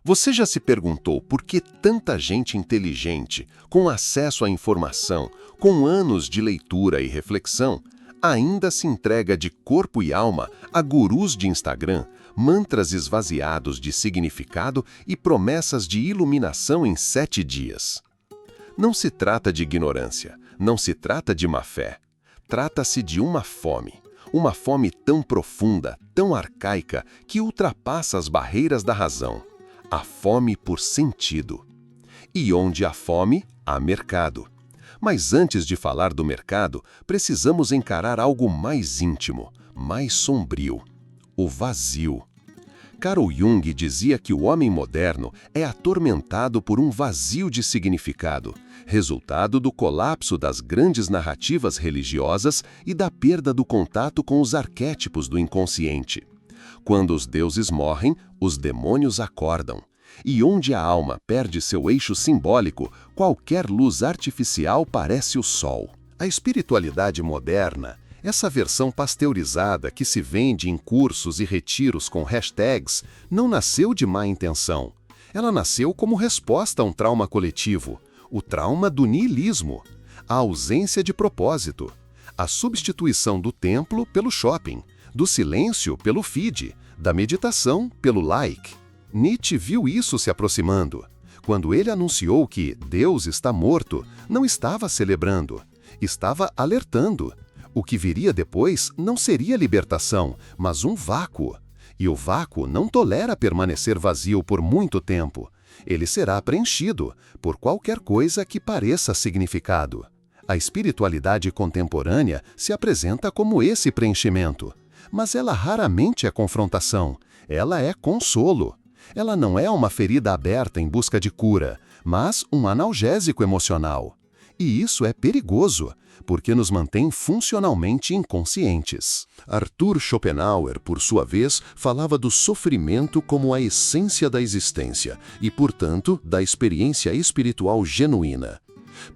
Você já se perguntou por que tanta gente inteligente, com acesso à informação, com anos de leitura e reflexão, ainda se entrega de corpo e alma a gurus de Instagram, mantras esvaziados de significado e promessas de iluminação em 7 dias? Não se trata de ignorância, não se trata de má fé. Trata-se de uma fome tão profunda, tão arcaica, que ultrapassa as barreiras da razão. A fome por sentido. E onde há fome, há mercado. Mas antes de falar do mercado, precisamos encarar algo mais íntimo, mais sombrio: o vazio. Carl Jung dizia que o homem moderno é atormentado por um vazio de significado, resultado do colapso das grandes narrativas religiosas e da perda do contato com os arquétipos do inconsciente. Quando os deuses morrem, os demônios acordam. E onde a alma perde seu eixo simbólico, qualquer luz artificial parece o sol. A espiritualidade moderna, essa versão pasteurizada que se vende em cursos e retiros com hashtags, não nasceu de má intenção. Ela nasceu como resposta a um trauma coletivo, o trauma do niilismo, a ausência de propósito, a substituição do templo pelo shopping, do silêncio pelo feed, da meditação pelo like. Nietzsche viu isso se aproximando. Quando ele anunciou que Deus está morto, não estava celebrando, estava alertando. O que viria depois não seria libertação, mas um vácuo. E o vácuo não tolera permanecer vazio por muito tempo. Ele será preenchido por qualquer coisa que pareça significado. A espiritualidade contemporânea se apresenta como esse preenchimento. Mas ela raramente é confrontação, ela é consolo. Ela não é uma ferida aberta em busca de cura, mas um analgésico emocional. E isso é perigoso, porque nos mantém funcionalmente inconscientes. Arthur Schopenhauer, por sua vez, falava do sofrimento como a essência da existência e, portanto, da experiência espiritual genuína.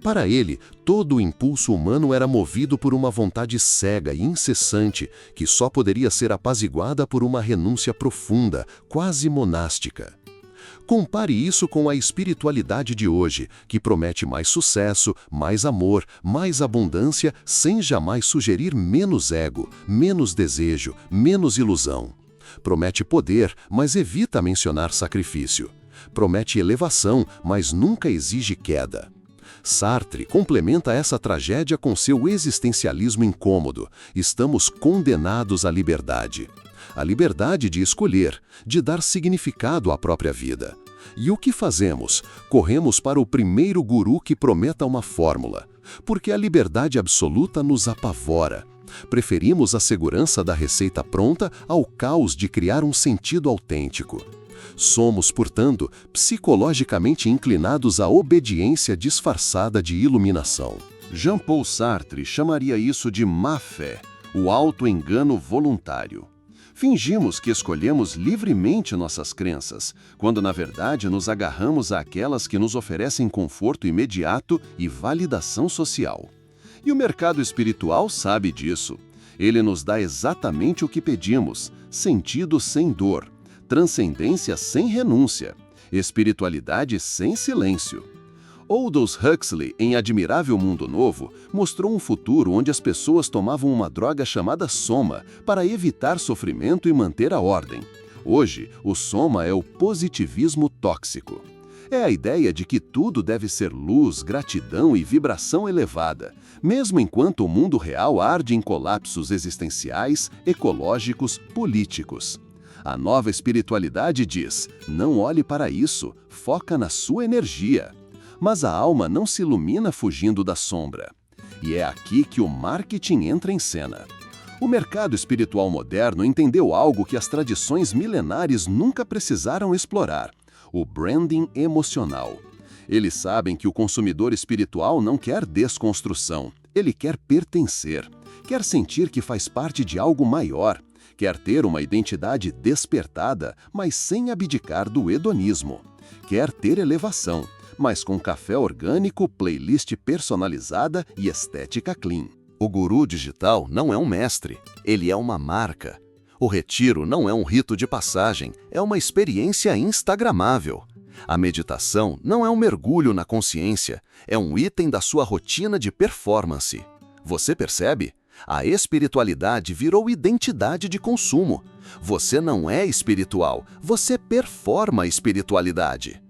Para ele, todo o impulso humano era movido por uma vontade cega e incessante que só poderia ser apaziguada por uma renúncia profunda, quase monástica. Compare isso com a espiritualidade de hoje, que promete mais sucesso, mais amor, mais abundância, sem jamais sugerir menos ego, menos desejo, menos ilusão. Promete poder, mas evita mencionar sacrifício. Promete elevação, mas nunca exige queda. Sartre complementa essa tragédia com seu existencialismo incômodo. Estamos condenados à liberdade. A liberdade de escolher, de dar significado à própria vida. E o que fazemos? Corremos para o primeiro guru que prometa uma fórmula, porque a liberdade absoluta nos apavora. Preferimos a segurança da receita pronta ao caos de criar um sentido autêntico. Somos, portanto, psicologicamente inclinados à obediência disfarçada de iluminação. Jean-Paul Sartre chamaria isso de má fé, o auto-engano voluntário. Fingimos que escolhemos livremente nossas crenças, quando na verdade nos agarramos àquelas que nos oferecem conforto imediato e validação social. E o mercado espiritual sabe disso. Ele nos dá exatamente o que pedimos: sentido sem dor, transcendência sem renúncia, espiritualidade sem silêncio. Aldous Huxley, em Admirável Mundo Novo, mostrou um futuro onde as pessoas tomavam uma droga chamada soma para evitar sofrimento e manter a ordem. Hoje, o soma é o positivismo tóxico. É a ideia de que tudo deve ser luz, gratidão e vibração elevada, mesmo enquanto o mundo real arde em colapsos existenciais, ecológicos, políticos. A nova espiritualidade diz: não olhe para isso, foca na sua energia. Mas a alma não se ilumina fugindo da sombra. E é aqui que o marketing entra em cena. O mercado espiritual moderno entendeu algo que as tradições milenares nunca precisaram explorar: o branding emocional. Eles sabem que o consumidor espiritual não quer desconstrução, ele quer pertencer, quer sentir que faz parte de algo maior, quer ter uma identidade despertada, mas sem abdicar do hedonismo, quer ter elevação, mas com café orgânico, playlist personalizada e estética clean. O guru digital não é um mestre, ele é uma marca. O retiro não é um rito de passagem, é uma experiência instagramável. A meditação não é um mergulho na consciência, é um item da sua rotina de performance. Você percebe? A espiritualidade virou identidade de consumo. Você não é espiritual, você performa a espiritualidade.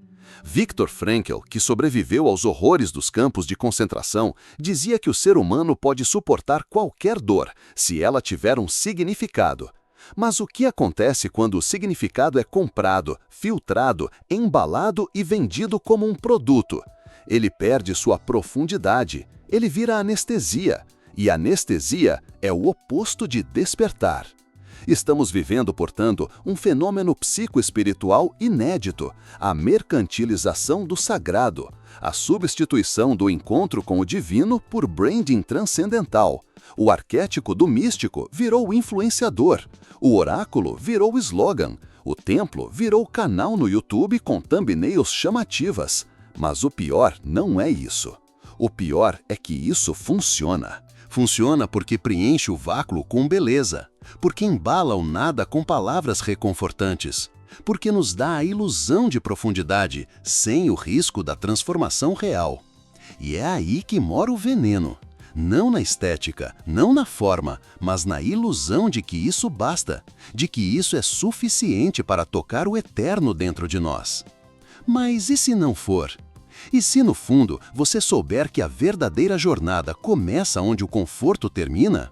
Viktor Frankl, que sobreviveu aos horrores dos campos de concentração, dizia que o ser humano pode suportar qualquer dor, se ela tiver um significado. Mas o que acontece quando o significado é comprado, filtrado, embalado e vendido como um produto? Ele perde sua profundidade, ele vira anestesia. E anestesia é o oposto de despertar. Estamos vivendo, portanto, um fenômeno psicoespiritual inédito, a mercantilização do sagrado, a substituição do encontro com o divino por branding transcendental. O arquétipo do místico virou influenciador, o oráculo virou slogan, o templo virou canal no YouTube com thumbnails chamativas. Mas o pior não é isso. O pior é que isso funciona. Funciona porque preenche o vácuo com beleza, porque embala o nada com palavras reconfortantes, porque nos dá a ilusão de profundidade, sem o risco da transformação real. E é aí que mora o veneno. Não na estética, não na forma, mas na ilusão de que isso basta, de que isso é suficiente para tocar o eterno dentro de nós. Mas e se não for? E se, no fundo, você souber que a verdadeira jornada começa onde o conforto termina?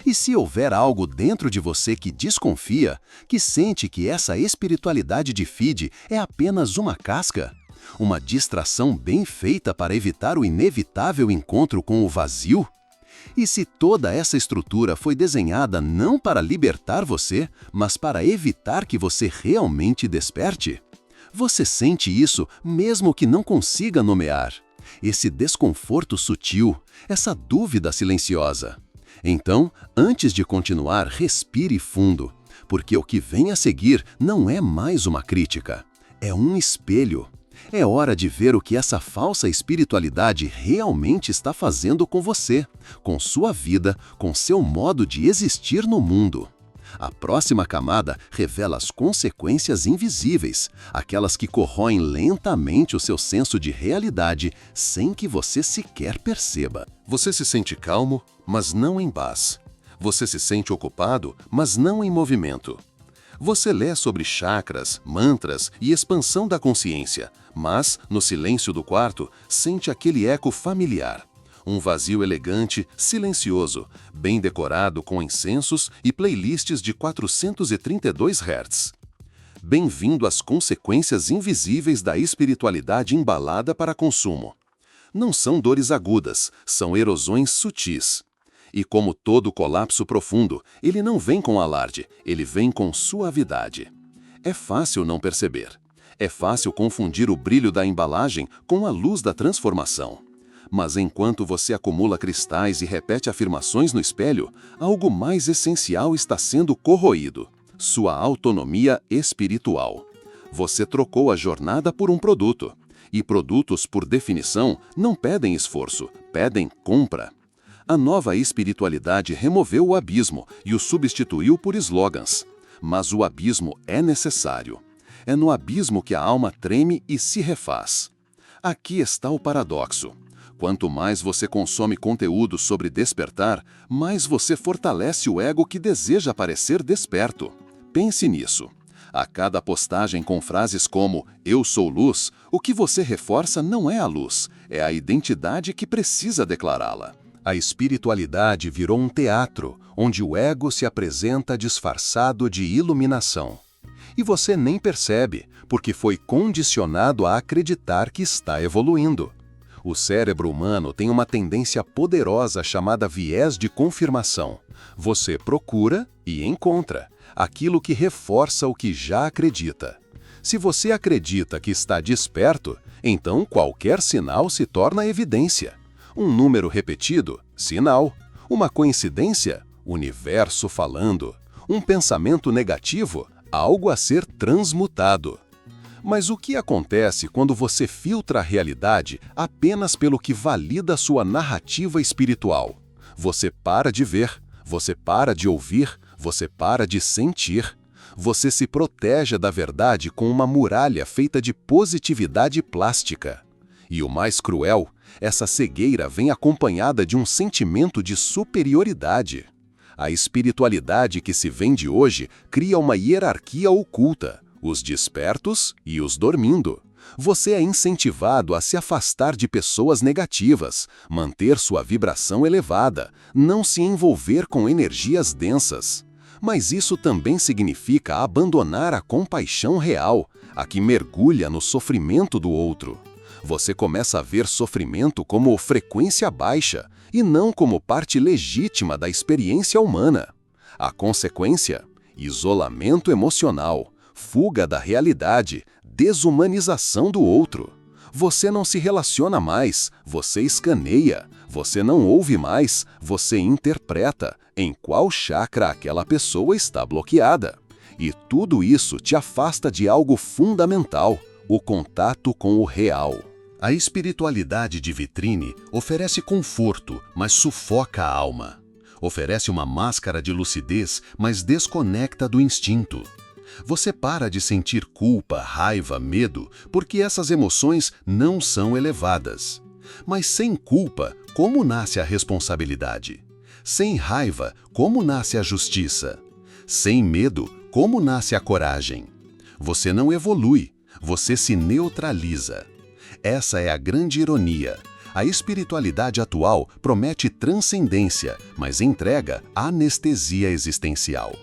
E se houver algo dentro de você que desconfia, que sente que essa espiritualidade de feed é apenas uma casca? Uma distração bem feita para evitar o inevitável encontro com o vazio? E se toda essa estrutura foi desenhada não para libertar você, mas para evitar que você realmente desperte? Você sente isso mesmo que não consiga nomear. Esse desconforto sutil, essa dúvida silenciosa. Então, antes de continuar, respire fundo, porque o que vem a seguir não é mais uma crítica, é um espelho. É hora de ver o que essa falsa espiritualidade realmente está fazendo com você, com sua vida, com seu modo de existir no mundo. A próxima camada revela as consequências invisíveis, aquelas que corroem lentamente o seu senso de realidade sem que você sequer perceba. Você se sente calmo, mas não em paz. Você se sente ocupado, mas não em movimento. Você lê sobre chakras, mantras e expansão da consciência, mas, no silêncio do quarto, sente aquele eco familiar. Um vazio elegante, silencioso, bem decorado com incensos e playlists de 432 Hz. Bem-vindo às consequências invisíveis da espiritualidade embalada para consumo. Não são dores agudas, são erosões sutis. E como todo colapso profundo, ele não vem com alarde, ele vem com suavidade. É fácil não perceber. É fácil confundir o brilho da embalagem com a luz da transformação. Mas enquanto você acumula cristais e repete afirmações no espelho, algo mais essencial está sendo corroído: sua autonomia espiritual. Você trocou a jornada por um produto. E produtos, por definição, não pedem esforço, pedem compra. A nova espiritualidade removeu o abismo e o substituiu por slogans. Mas o abismo é necessário. É no abismo que a alma treme e se refaz. Aqui está o paradoxo. Quanto mais você consome conteúdo sobre despertar, mais você fortalece o ego que deseja parecer desperto. Pense nisso. A cada postagem com frases como "Eu sou luz", o que você reforça não é a luz, é a identidade que precisa declará-la. A espiritualidade virou um teatro, onde o ego se apresenta disfarçado de iluminação. E você nem percebe, porque foi condicionado a acreditar que está evoluindo. O cérebro humano tem uma tendência poderosa chamada viés de confirmação. Você procura e encontra aquilo que reforça o que já acredita. Se você acredita que está desperto, então qualquer sinal se torna evidência. Um número repetido, sinal. Uma coincidência, universo falando. Um pensamento negativo, algo a ser transmutado. Mas o que acontece quando você filtra a realidade apenas pelo que valida sua narrativa espiritual? Você para de ver, você para de ouvir, Você para de sentir. Você se protege da verdade com uma muralha feita de positividade plástica. E o mais cruel, essa cegueira vem acompanhada de um sentimento de superioridade. A espiritualidade que se vende hoje cria uma hierarquia oculta, os despertos e os dormindo. Você é incentivado a se afastar de pessoas negativas, manter sua vibração elevada, não se envolver com energias densas. Mas isso também significa abandonar a compaixão real, a que mergulha no sofrimento do outro. Você começa a ver sofrimento como frequência baixa e não como parte legítima da experiência humana. A consequência? Isolamento emocional, fuga da realidade, desumanização do outro. Você não se relaciona mais, você escaneia. Você não ouve mais, você interpreta em qual chakra aquela pessoa está bloqueada. E tudo isso te afasta de algo fundamental, o contato com o real. A espiritualidade de vitrine oferece conforto, mas sufoca a alma. Oferece uma máscara de lucidez, mas desconecta do instinto. Você para de sentir culpa, raiva, medo, porque essas emoções não são elevadas. Mas sem culpa, como nasce a responsabilidade? Sem raiva, como nasce a justiça? Sem medo, como nasce a coragem? Você não evolui, você se neutraliza. Essa é a grande ironia. A espiritualidade atual promete transcendência, mas entrega anestesia existencial.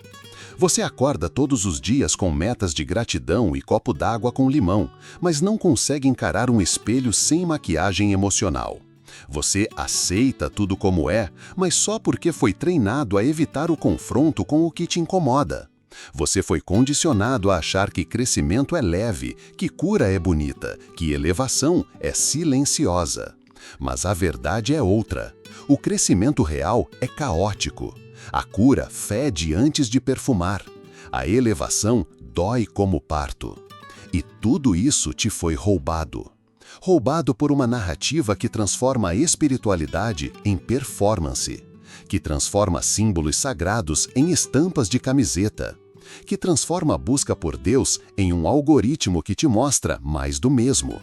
Você acorda todos os dias com metas de gratidão e copo d'água com limão, mas não consegue encarar um espelho sem maquiagem emocional. Você aceita tudo como é, mas só porque foi treinado a evitar o confronto com o que te incomoda. Você foi condicionado a achar que crescimento é leve, que cura é bonita, que elevação é silenciosa. Mas a verdade é outra. O crescimento real é caótico. A cura fede antes de perfumar. A elevação dói como parto. E tudo isso te foi roubado. Roubado por uma narrativa que transforma a espiritualidade em performance, que transforma símbolos sagrados em estampas de camiseta, que transforma a busca por Deus em um algoritmo que te mostra mais do mesmo.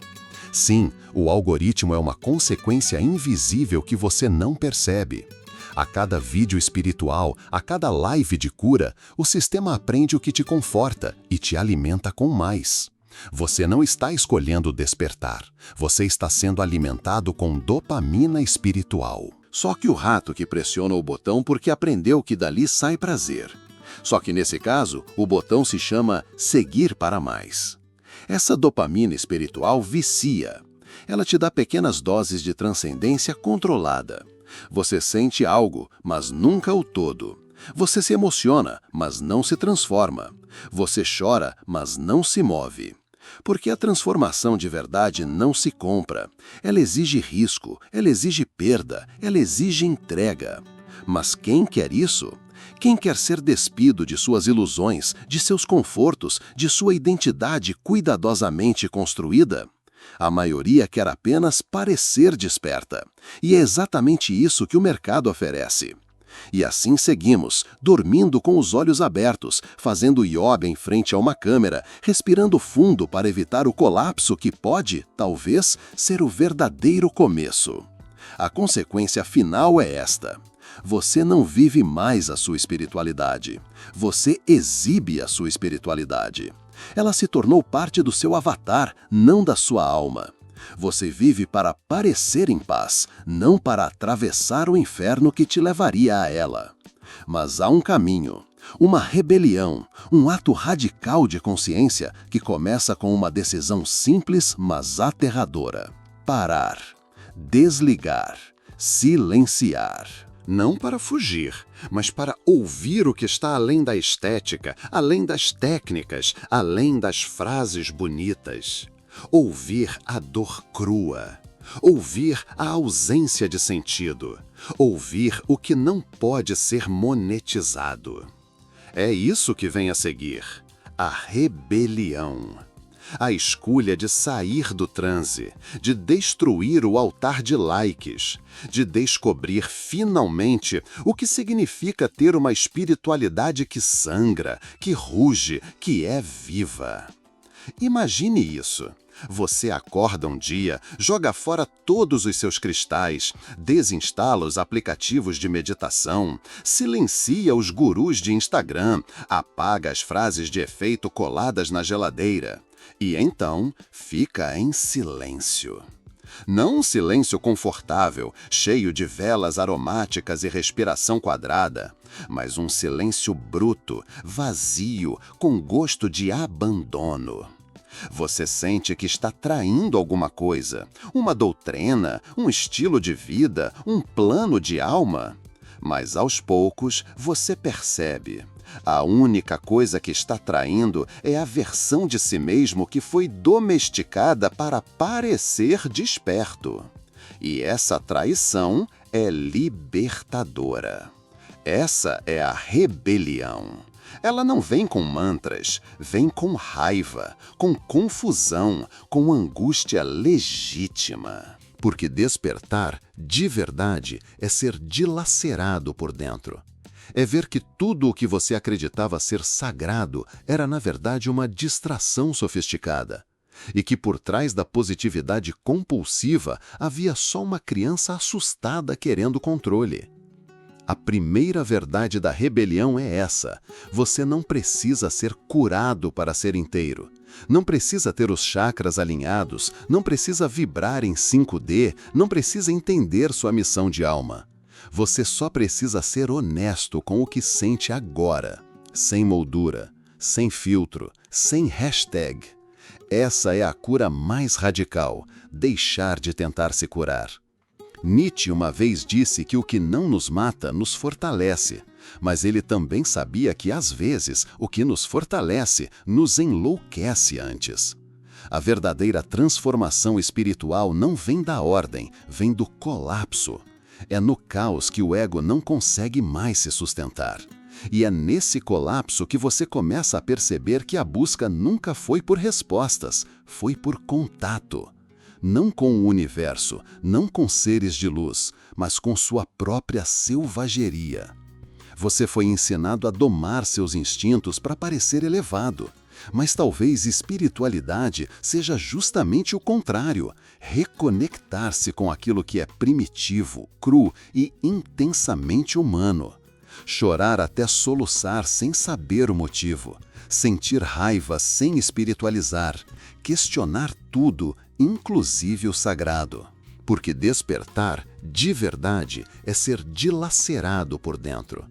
Sim, o algoritmo é uma consequência invisível que você não percebe. A cada vídeo espiritual, a cada live de cura, o sistema aprende o que te conforta e te alimenta com mais. Você não está escolhendo despertar, você está sendo alimentado com dopamina espiritual. Só que o rato que pressiona o botão porque aprendeu que dali sai prazer. Só que nesse caso, o botão se chama seguir para mais. Essa dopamina espiritual vicia. Ela te dá pequenas doses de transcendência controlada. Você sente algo, mas nunca o todo. Você se emociona, mas não se transforma. Você chora, mas não se move. Porque a transformação de verdade não se compra. Ela exige risco, ela exige perda, ela exige entrega. Mas quem quer isso? Quem quer ser despido de suas ilusões, de seus confortos, de sua identidade cuidadosamente construída? A maioria quer apenas parecer desperta. E é exatamente isso que o mercado oferece. E assim seguimos, dormindo com os olhos abertos, fazendo yoga em frente a uma câmera, respirando fundo para evitar o colapso que pode, talvez, ser o verdadeiro começo. A consequência final é esta. Você não vive mais a sua espiritualidade. Você exibe a sua espiritualidade. Ela se tornou parte do seu avatar, não da sua alma. Você vive para parecer em paz, não para atravessar o inferno que te levaria a ela. Mas há um caminho, uma rebelião, um ato radical de consciência que começa com uma decisão simples, mas aterradora. Parar, desligar, silenciar. Não para fugir, mas para ouvir o que está além da estética, além das técnicas, além das frases bonitas. Ouvir a dor crua. Ouvir a ausência de sentido. Ouvir o que não pode ser monetizado. É isso que vem a seguir. A rebelião. A escolha de sair do transe, de destruir o altar de likes, de descobrir finalmente o que significa ter uma espiritualidade que sangra, que ruge, que é viva. Imagine isso. Você acorda um dia, joga fora todos os seus cristais, desinstala os aplicativos de meditação, silencia os gurus de Instagram, apaga as frases de efeito coladas na geladeira e então fica em silêncio. Não um silêncio confortável, cheio de velas aromáticas e respiração quadrada, mas um silêncio bruto, vazio, com gosto de abandono. Você sente que está traindo alguma coisa, uma doutrina, um estilo de vida, um plano de alma. Mas aos poucos você percebe. A única coisa que está traindo é a versão de si mesmo que foi domesticada para parecer desperto. E essa traição é libertadora. Essa é a rebelião. Ela não vem com mantras, vem com raiva, com confusão, com angústia legítima. Porque despertar, de verdade, é ser dilacerado por dentro. É ver que tudo o que você acreditava ser sagrado era, na verdade, uma distração sofisticada. E que por trás da positividade compulsiva havia só uma criança assustada querendo controle. A primeira verdade da rebelião é essa: você não precisa ser curado para ser inteiro. Não precisa ter os chakras alinhados, não precisa vibrar em 5D, não precisa entender sua missão de alma. Você só precisa ser honesto com o que sente agora, sem moldura, sem filtro, sem hashtag. Essa é a cura mais radical: deixar de tentar se curar. Nietzsche uma vez disse que o que não nos mata nos fortalece, mas ele também sabia que, às vezes, o que nos fortalece nos enlouquece antes. A verdadeira transformação espiritual não vem da ordem, vem do colapso. É no caos que o ego não consegue mais se sustentar. E é nesse colapso que você começa a perceber que a busca nunca foi por respostas, foi por contato. Não com o universo, não com seres de luz, mas com sua própria selvageria. Você foi ensinado a domar seus instintos para parecer elevado, mas talvez espiritualidade seja justamente o contrário: reconectar-se com aquilo que é primitivo, cru e intensamente humano. Chorar até soluçar sem saber o motivo, sentir raiva sem espiritualizar, questionar tudo, inclusive o sagrado. Porque despertar, de verdade, é ser dilacerado por dentro.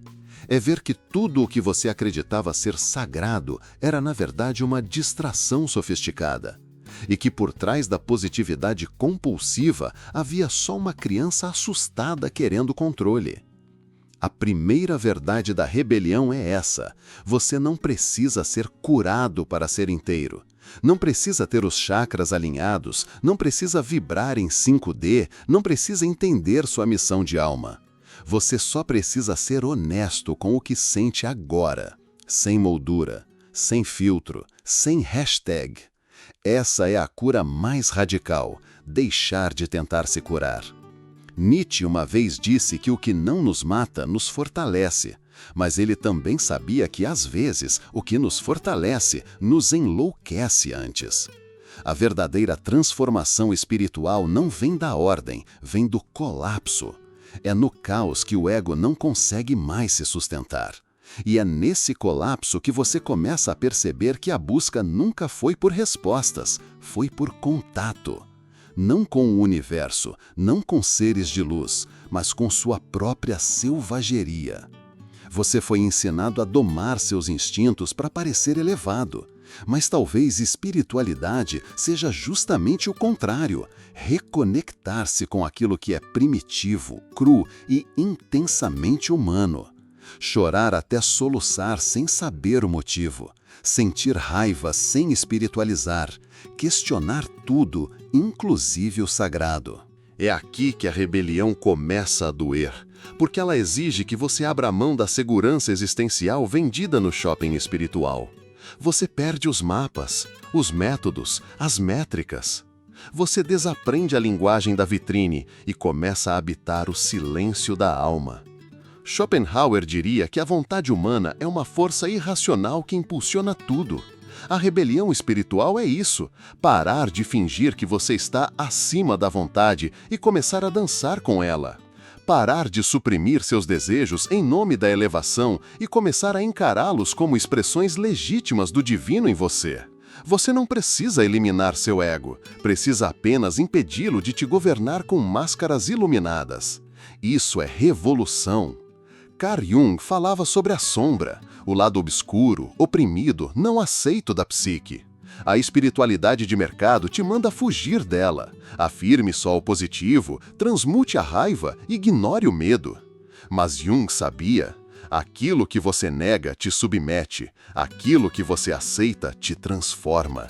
É ver que tudo o que você acreditava ser sagrado era, na verdade, uma distração sofisticada. E que por trás da positividade compulsiva havia só uma criança assustada querendo controle. A primeira verdade da rebelião é essa: você não precisa ser curado para ser inteiro. Não precisa ter os chakras alinhados, não precisa vibrar em 5D, não precisa entender sua missão de alma. Você só precisa ser honesto com o que sente agora, sem moldura, sem filtro, sem hashtag. Essa é a cura mais radical: deixar de tentar se curar. Nietzsche uma vez disse que o que não nos mata nos fortalece, mas ele também sabia que, às vezes, o que nos fortalece nos enlouquece antes. A verdadeira transformação espiritual não vem da ordem, vem do colapso. É no caos que o ego não consegue mais se sustentar. E é nesse colapso que você começa a perceber que a busca nunca foi por respostas, foi por contato. Não com o universo, não com seres de luz, mas com sua própria selvageria. Você foi ensinado a domar seus instintos para parecer elevado, mas talvez espiritualidade seja justamente o contrário: reconectar-se com aquilo que é primitivo, cru e intensamente humano. Chorar até soluçar sem saber o motivo, sentir raiva sem espiritualizar, questionar tudo, inclusive o sagrado. É aqui que a rebelião começa a doer, porque ela exige que você abra mão da segurança existencial vendida no shopping espiritual. Você perde os mapas, os métodos, as métricas. Você desaprende a linguagem da vitrine e começa a habitar o silêncio da alma. Schopenhauer diria que a vontade humana é uma força irracional que impulsiona tudo. A rebelião espiritual é isso, parar de fingir que você está acima da vontade e começar a dançar com ela. Parar de suprimir seus desejos em nome da elevação e começar a encará-los como expressões legítimas do divino em você. Você não precisa eliminar seu ego, precisa apenas impedi-lo de te governar com máscaras iluminadas. Isso é revolução. Carl Jung falava sobre a sombra, o lado obscuro, oprimido, não aceito da psique. A espiritualidade de mercado te manda fugir dela. Afirme só o positivo, transmute a raiva, ignore o medo. Mas Jung sabia: aquilo que você nega te submete, aquilo que você aceita te transforma.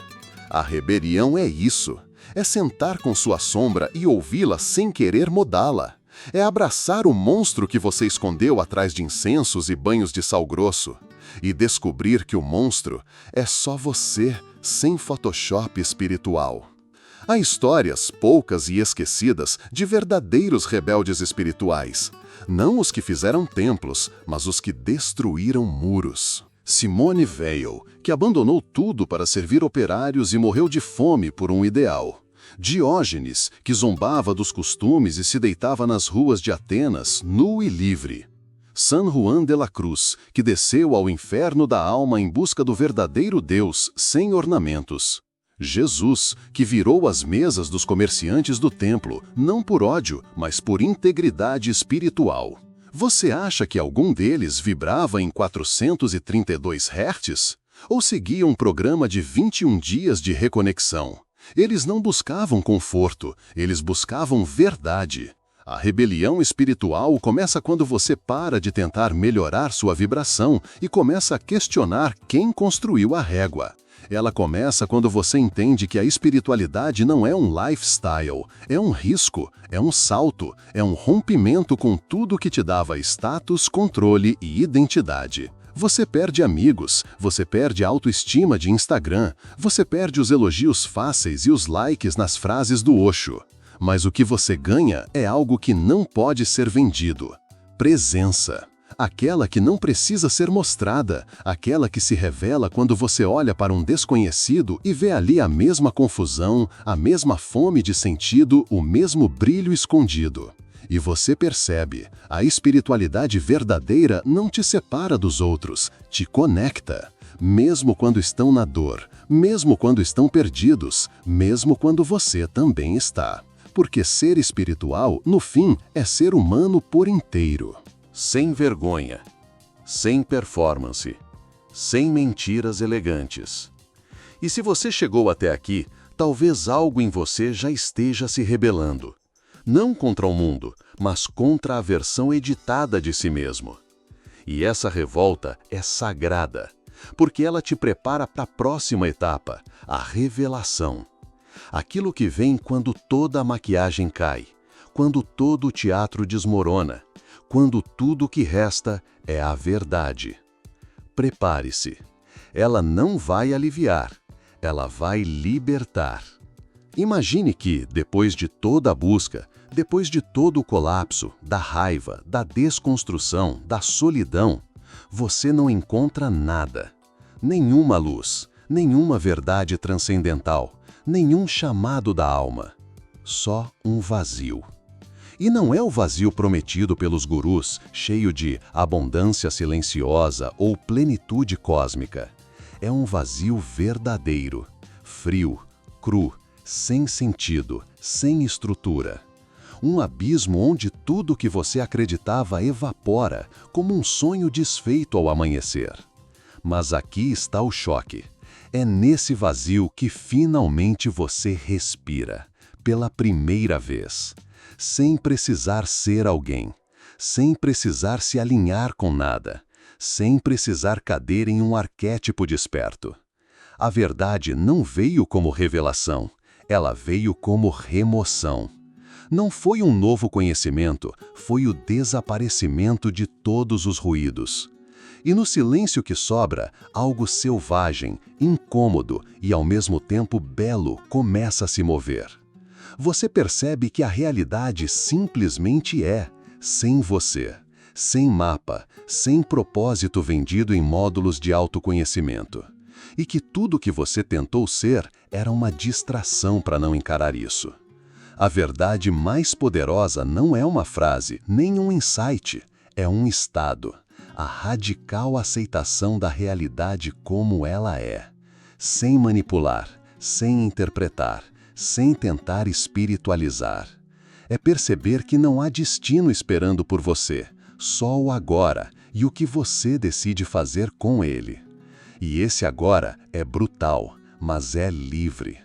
A rebelião é isso, é sentar com sua sombra e ouvi-la sem querer mudá-la. É abraçar o monstro que você escondeu atrás de incensos e banhos de sal grosso. E descobrir que o monstro é só você, sem Photoshop espiritual. Há histórias, poucas e esquecidas, de verdadeiros rebeldes espirituais. Não os que fizeram templos, mas os que destruíram muros. Simone Weil, que abandonou tudo para servir operários e morreu de fome por um ideal. Diógenes, que zombava dos costumes e se deitava nas ruas de Atenas, nu e livre. San Juan de la Cruz, que desceu ao inferno da alma em busca do verdadeiro Deus, sem ornamentos. Jesus, que virou as mesas dos comerciantes do templo, não por ódio, mas por integridade espiritual. Você acha que algum deles vibrava em 432 Hz? Ou seguia um programa de 21 dias de reconexão? Eles não buscavam conforto, eles buscavam verdade. A rebelião espiritual começa quando você para de tentar melhorar sua vibração e começa a questionar quem construiu a régua. Ela começa quando você entende que a espiritualidade não é um lifestyle, é um risco, é um salto, é um rompimento com tudo que te dava status, controle e identidade. Você perde amigos, você perde a autoestima de Instagram, você perde os elogios fáceis e os likes nas frases do Osho. Mas o que você ganha é algo que não pode ser vendido. Presença. Aquela que não precisa ser mostrada, aquela que se revela quando você olha para um desconhecido e vê ali a mesma confusão, a mesma fome de sentido, o mesmo brilho escondido. E você percebe, a espiritualidade verdadeira não te separa dos outros, te conecta. Mesmo quando estão na dor, mesmo quando estão perdidos, mesmo quando você também está. Porque ser espiritual, no fim, é ser humano por inteiro. Sem vergonha, sem performance, sem mentiras elegantes. E se você chegou até aqui, talvez algo em você já esteja se rebelando. Não contra o mundo, mas contra a versão editada de si mesmo. E essa revolta é sagrada, porque ela te prepara para a próxima etapa, a revelação. Aquilo que vem quando toda a maquiagem cai, quando todo o teatro desmorona, quando tudo que resta é a verdade. Prepare-se. Ela não vai aliviar, ela vai libertar. Imagine que, depois de toda a busca, depois de todo o colapso, da raiva, da desconstrução, da solidão, você não encontra nada. Nenhuma luz, nenhuma verdade transcendental, nenhum chamado da alma. Só um vazio. E não é o vazio prometido pelos gurus, cheio de abundância silenciosa ou plenitude cósmica. É um vazio verdadeiro, frio, cru, sem sentido, sem estrutura. Um abismo onde tudo que você acreditava evapora, como um sonho desfeito ao amanhecer. Mas aqui está o choque. É nesse vazio que finalmente você respira, pela primeira vez. Sem precisar ser alguém, sem precisar se alinhar com nada, sem precisar caber em um arquétipo desperto. A verdade não veio como revelação, ela veio como remoção. Não foi um novo conhecimento, foi o desaparecimento de todos os ruídos. E no silêncio que sobra, algo selvagem, incômodo e ao mesmo tempo belo começa a se mover. Você percebe que a realidade simplesmente é, sem você, sem mapa, sem propósito vendido em módulos de autoconhecimento. E que tudo que você tentou ser era uma distração para não encarar isso. A verdade mais poderosa não é uma frase, nem um insight, é um estado. A radical aceitação da realidade como ela é, sem manipular, sem interpretar, sem tentar espiritualizar. É perceber que não há destino esperando por você, só o agora e o que você decide fazer com ele. E esse agora é brutal, mas é livre.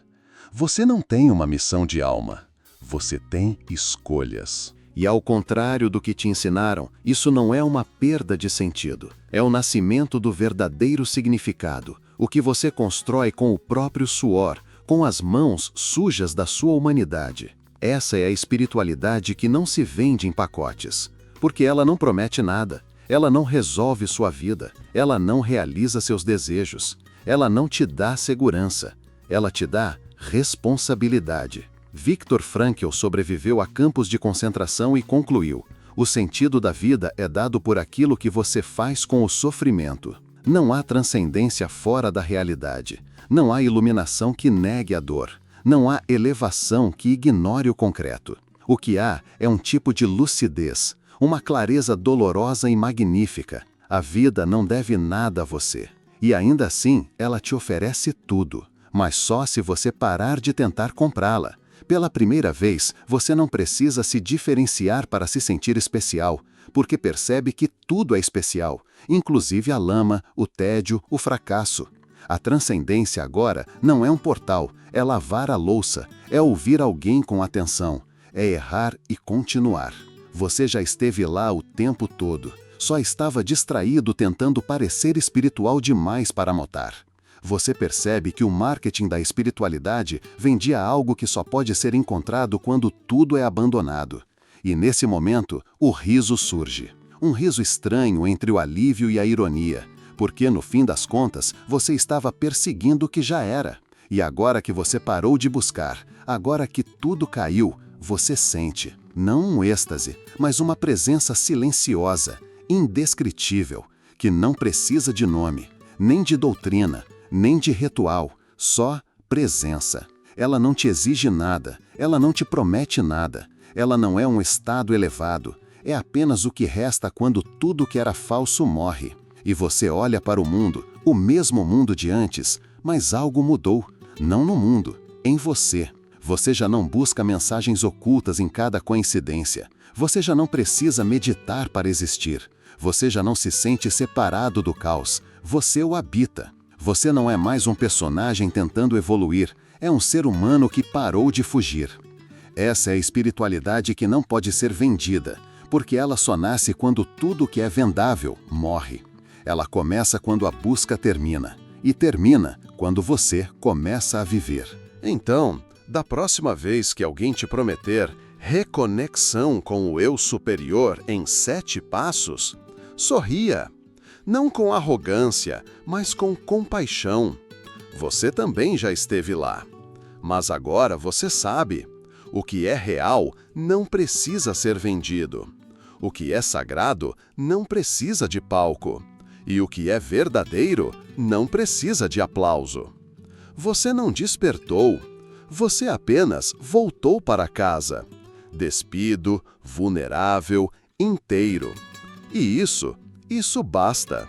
Você não tem uma missão de alma, você tem escolhas. E ao contrário do que te ensinaram, isso não é uma perda de sentido. É o nascimento do verdadeiro significado, o que você constrói com o próprio suor, com as mãos sujas da sua humanidade. Essa é a espiritualidade que não se vende em pacotes, porque ela não promete nada, ela não resolve sua vida, ela não realiza seus desejos, ela não te dá segurança, ela te dá responsabilidade. Viktor Frankl sobreviveu a campos de concentração e concluiu: o sentido da vida é dado por aquilo que você faz com o sofrimento. Não há transcendência fora da realidade. Não há iluminação que negue a dor. Não há elevação que ignore o concreto. O que há é um tipo de lucidez, uma clareza dolorosa e magnífica. A vida não deve nada a você. E ainda assim, ela te oferece tudo. Mas só se você parar de tentar comprá-la. Pela primeira vez, você não precisa se diferenciar para se sentir especial, porque percebe que tudo é especial, inclusive a lama, o tédio, o fracasso. A transcendência agora não é um portal, é lavar a louça, é ouvir alguém com atenção, é errar e continuar. Você já esteve lá o tempo todo, só estava distraído tentando parecer espiritual demais para notar. Você percebe que o marketing da espiritualidade vendia algo que só pode ser encontrado quando tudo é abandonado. E nesse momento, o riso surge. Um riso estranho entre o alívio e a ironia, porque no fim das contas, você estava perseguindo o que já era. E agora que você parou de buscar, agora que tudo caiu, você sente, não um êxtase, mas uma presença silenciosa, indescritível, que não precisa de nome, nem de doutrina, nem de ritual, só presença. Ela não te exige nada, ela não te promete nada, ela não é um estado elevado, é apenas o que resta quando tudo que era falso morre. E você olha para o mundo, o mesmo mundo de antes, mas algo mudou, não no mundo, em você. Você já não busca mensagens ocultas em cada coincidência, você já não precisa meditar para existir, você já não se sente separado do caos, você o habita. Você não é mais um personagem tentando evoluir, é um ser humano que parou de fugir. Essa é a espiritualidade que não pode ser vendida, porque ela só nasce quando tudo que é vendável morre. Ela começa quando a busca termina, e termina quando você começa a viver. Então, da próxima vez que alguém te prometer reconexão com o eu superior em 7 passos, sorria. Não com arrogância, mas com compaixão. Você também já esteve lá. Mas agora você sabe. O que é real não precisa ser vendido. O que é sagrado não precisa de palco. E o que é verdadeiro não precisa de aplauso. Você não despertou. Você apenas voltou para casa. Despido, vulnerável, inteiro. E isso basta.